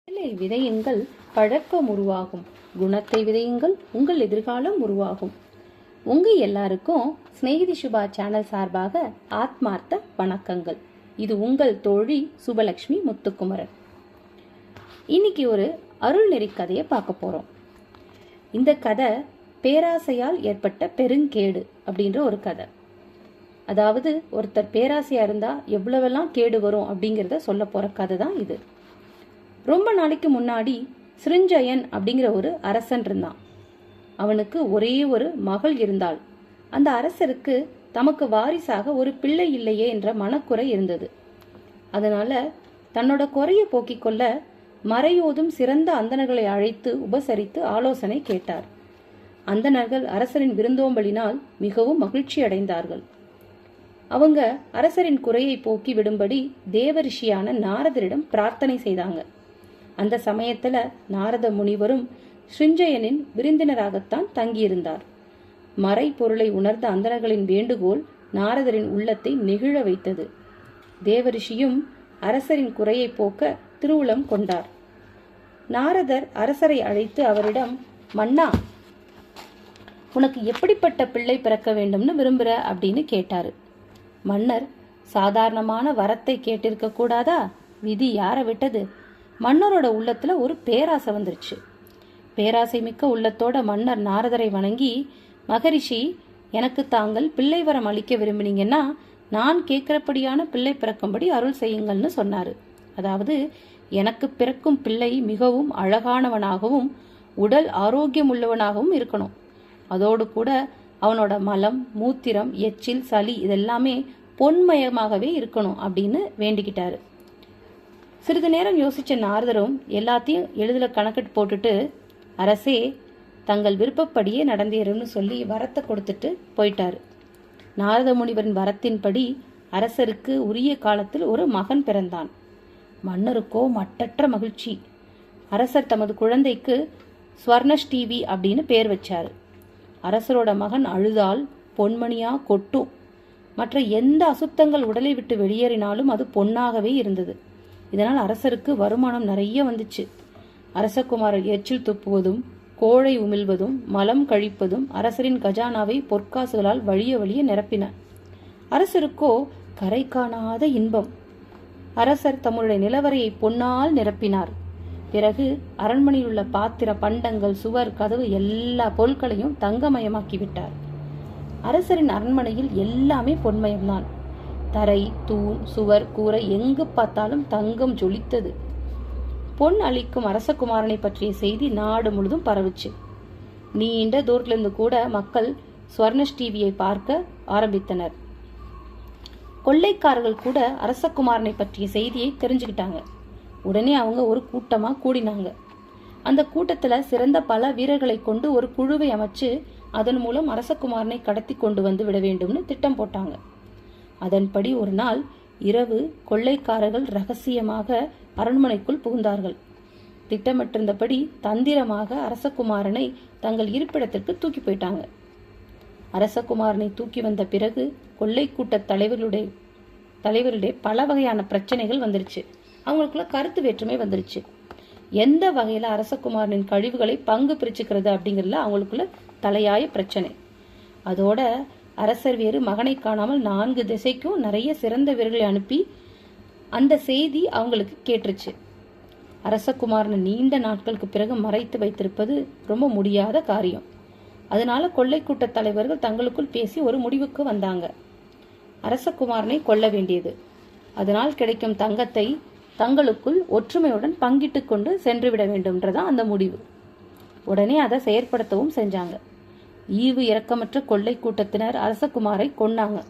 செயலை விதையுங்கள், பழக்கம் உருவாகும். குணத்தை விதையுங்கள், உங்கள் எதிர்காலம் உருவாகும். உங்க எல்லாருக்கும் ஸ்நேகிதி சுபா சேனல் சார்பாக ஆத்மார்த்த வணக்கங்கள். இது உங்கள் தோழி சுபலட்சுமி முத்துக்குமரன். இன்னைக்கு ஒரு அருள்நெறி கதையை பார்க்க போறோம். இந்த கதை பேராசையால் ஏற்பட்ட பெருங்கேடு அப்படின்ற ஒரு கதை. அதாவது ஒருத்தர் பேராசையா இருந்தா எவ்வளவெல்லாம் கேடு வரும் அப்படிங்கிறத சொல்ல போற கதை தான் இது. ரொம்ப நாளைக்கு முன்னாடி சிருஞ்சயன் அப்படிங்கிற ஒரு அரசன் இருந்தான். அவனுக்கு ஒரே ஒரு மகள் இருந்தாள். அந்த அரசருக்கு தமக்கு வாரிசாக ஒரு பிள்ளை இல்லையே என்ற மனக்குறை இருந்தது. அதனால தன்னோட குறைய போக்கிக் கொள்ள மறையோதும் சிறந்த அந்தணர்களை அழைத்து உபசரித்து ஆலோசனை கேட்டார். அந்தணர்கள் அரசரின் விருந்தோம்பலினால் மிகவும் மகிழ்ச்சி அடைந்தார்கள். அவங்க அரசரின் குறையை போக்கி விடும்படி தேவரிஷியான நாரதரிடம் பிரார்த்தனை செய்தாங்க. அந்த சமயத்துல நாரத முனிவரும் சிருஞ்சயனின் விருந்தினராகத்தான் தங்கியிருந்தார். மறை பொருளை உணர்ந்த அந்தணர்களின் வேண்டுகோள் நாரதரின் உள்ளத்தை நெகிழ வைத்தது. தேவரிஷியும் அரசரின் குறையை போக்க திருவுளம் கொண்டார். நாரதர் அரசரை அழைத்து அவரிடம், மன்னா, உனக்கு எப்படிப்பட்ட பிள்ளை பிறக்க வேண்டும்னு விரும்புற அப்படின்னு கேட்டாரு. மன்னர் சாதாரணமான வரத்தை கேட்டிருக்க கூடாதா? விதி யாரை விட்டது? மன்னரோட உள்ளத்துல ஒரு பேராசை வந்துருச்சு. பேராசை மிக்க உள்ளத்தோட மன்னர் நாரதரை வணங்கி, மகரிஷி, எனக்கு தாங்கள் பிள்ளை வரம் அளிக்க விரும்பினீங்கன்னா நான் கேட்கிறபடியான பிள்ளை பிறக்கும்படி அருள் செய்யுங்கள்னு சொன்னாரு. அதாவது எனக்கு பிறக்கும் பிள்ளை மிகவும் அழகானவனாகவும் உடல் ஆரோக்கியம் உள்ளவனாகவும் இருக்கணும். அதோடு கூட அவனோட மலம், மூத்திரம், எச்சில், சளி இதெல்லாமே பொன்மயமாகவே இருக்கணும் அப்படின்னு வேண்டிக்கிட்டாரு. சிறிது நேரம் யோசிச்ச நாரதரும் எல்லாத்தையும் எழுதுல கணக்கிட்டு போட்டுட்டு, அரசே, தங்கள் விருப்பப்படியே நடந்தேறும்னு சொல்லி வரத்தை கொடுத்துட்டு போயிட்டாரு. நாரத முனிவரின் வரத்தின்படி அரசருக்கு உரிய காலத்தில் ஒரு மகன் பிறந்தான். மன்னருக்கோ மட்டற்ற மகிழ்ச்சி. அரசர் தமது குழந்தைக்கு ஸ்வர்ணஷ்டிவி அப்படின்னு பேர் வச்சாரு. அரசரோட மகன் அழுதால் பொன்மணியா கொட்டும். மற்ற எந்த அசுத்தங்கள் உடலை விட்டு வெளியேறினாலும் அது பொன்னாகவே இருந்தது. இதனால் அரசருக்கு வருமானம் நிறைய வந்துச்சு. அரசகுமாரர் எச்சில் துப்புவதும் கோழை உமிழ்வதும் மலம் கழிப்பதும் அரசரின் கஜானாவை பொற்காசுகளால் வழிய வழிய நிரப்பின. அரசருக்கோ கரை காணாத இன்பம். அரசர் தம்முடைய நிலவரையை பொன்னால் நிரப்பினார். பிறகு அரண்மனையில் உள்ள பாத்திர, பண்டங்கள், சுவர், கதவு எல்லா பொருட்களையும் தங்கமயமாக்கி விட்டார். அரசரின் அரண்மனையில் எல்லாமே பொன்மயம்தான். தரை, தூண், சுவர், கூரை எங்கு பார்த்தாலும் தங்கம் ஜொலித்தது. பொன் அளிக்கும் அரசகுமாரனை பற்றிய செய்தி நாடு முழுதும் பரவுச்சு. நீண்ட தூரத்திலிருந்து கூட மக்கள் ஸ்வர்ணஷ்டிவியை பார்க்க ஆரம்பித்தனர். கொள்ளைக்காரர்கள் கூட அரசகுமாரனை பற்றிய செய்தியை தெரிஞ்சுக்கிட்டாங்க. உடனே அவங்க ஒரு கூட்டமா கூடினாங்க. அந்த கூட்டத்துல சிறந்த பல வீரர்களை கொண்டு ஒரு குழுவை அமைச்சு அதன் மூலம் அரசகுமாரனை கடத்தி கொண்டு வந்து விட வேண்டும்னு திட்டம் போட்டாங்க. அதன்படி ஒரு நாள் இரவு கொள்ளைக்காரர்கள் ரகசியமாக அரண்மனைக்குள் புகுந்தார்கள். திட்டமிட்டிருந்தபடி தந்திரமாக அரசகுமாரனை தங்கள் இருப்பிடத்திற்கு தூக்கி போயிட்டாங்க. அரசகுமாரனை தூக்கி வந்த பிறகு கொள்ளை கூட்ட தலைவருடைய பல வகையான பிரச்சனைகள் வந்துருச்சு. அவங்களுக்குள்ள கருத்து வேற்றுமை வந்துருச்சு. எந்த வகையில அரசகுமாரனின் கழிவுகளை பங்கு பிரிச்சுக்கிறது அப்படிங்கிறதுல அவங்களுக்குள்ள தலையாய பிரச்சனை. அதோட அரசர் வேறு மகனை காணாமல் 4 திசைக்கும் நிறைய சிறந்த வீரர்களை அனுப்பி அந்த செய்தி அவங்களுக்கு கேட்டுருச்சு. அரசகுமாரனை நீண்ட நாட்களுக்கு பிறகு மறைத்து வைத்திருப்பது ரொம்ப முடியாத காரியம். அதனால கொள்ளை கூட்ட தலைவர்கள் தங்களுக்குள் பேசி ஒரு முடிவுக்கு வந்தாங்க. அரசகுமாரனை கொல்ல வேண்டியது. அதனால் கிடைக்கும் தங்கத்தை தங்களுக்குள் ஒற்றுமையுடன் பங்கிட்டு கொண்டு சென்று விட வேண்டும்ன்றதான் அந்த முடிவு. உடனே அதை செயற்படுத்தவும் செஞ்சாங்க. ஈவு இரக்கமற்ற கொள்ளை கூட்டத்தினர் அரசகுமாரை கொன்னாங்க.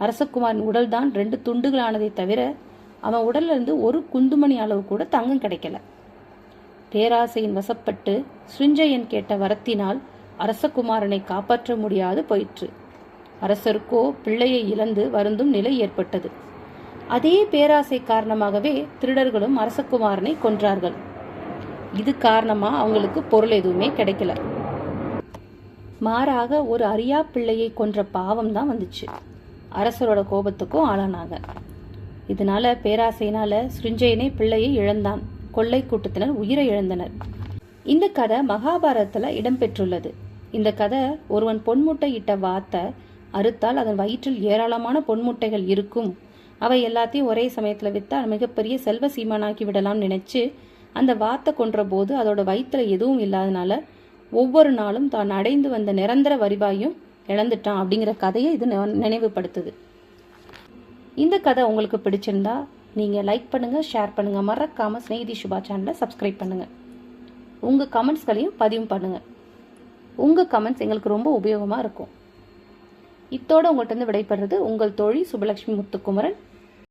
அரசகுமாரின் உடல் தான் 2 துண்டுகளானதை தவிர அவன் உடல்ல இருந்து ஒரு குந்துமணி அளவு கூட தங்கம் கிடைக்கல. பேராசையின் வசப்பட்டு சிருஞ்சயன் கேட்ட வரத்தினால் அரசகுமாரனை காப்பாற்ற முடியாது போயிற்று. அரசருக்கோ பிள்ளையை இழந்து வருந்தும் நிலை ஏற்பட்டது. அதே பேராசை காரணமாகவே திருடர்களும் அரசகுமாரனை கொன்றார்கள். இது காரணமா அவங்களுக்கு பொருள் எதுவுமே கிடைக்கல. மாறாக ஒரு அறியா பிள்ளையை கொன்ற பாவம் தான் வந்துச்சு. அரசரோட கோபத்துக்கும் ஆளானாங்க. இதனால பேராசையினால சிருஞ்சயனே பிள்ளையை இழந்தான். கொள்ளை கூட்டத்தினர் உயிரை இழந்தனர். இந்த கதை மகாபாரதத்துல இடம்பெற்றுள்ளது. இந்த கதை ஒருவன் பொன்முட்டை இட்ட வாத்தை அறுத்தால் அதன் வயிற்றில் ஏராளமான பொன்முட்டைகள் இருக்கும், அவை எல்லாத்தையும் ஒரே சமயத்துல வித்தா மிகப்பெரிய செல்வ சீமானாக்கி விடலாம்னு நினைச்சு அந்த வாத்தை கொன்ற போது அதோட வயிற்றுல எதுவும் இல்லாதனால ஒவ்வொரு நாளும் தான் அடைந்து வந்த நிரந்தர வருவாயும் இழந்துட்டான் அப்படிங்கிற கதையை இது நினைவுபடுத்துது. இந்த கதை உங்களுக்கு பிடிச்சிருந்தா நீங்கள் லைக் பண்ணுங்கள், ஷேர் பண்ணுங்கள், மறக்காமல் ஸ்நேகிதி சுபா சேனலை சப்ஸ்கிரைப் பண்ணுங்கள். உங்கள் கமெண்ட்ஸ்களையும் பதிவு பண்ணுங்கள். உங்கள் கமெண்ட்ஸ் எங்களுக்கு ரொம்ப உபயோகமாக இருக்கும். இத்தோடு உங்கள்கிட்ட விடைபெறுறது உங்கள் தோழி சுபலட்சுமி முத்துக்குமரன்.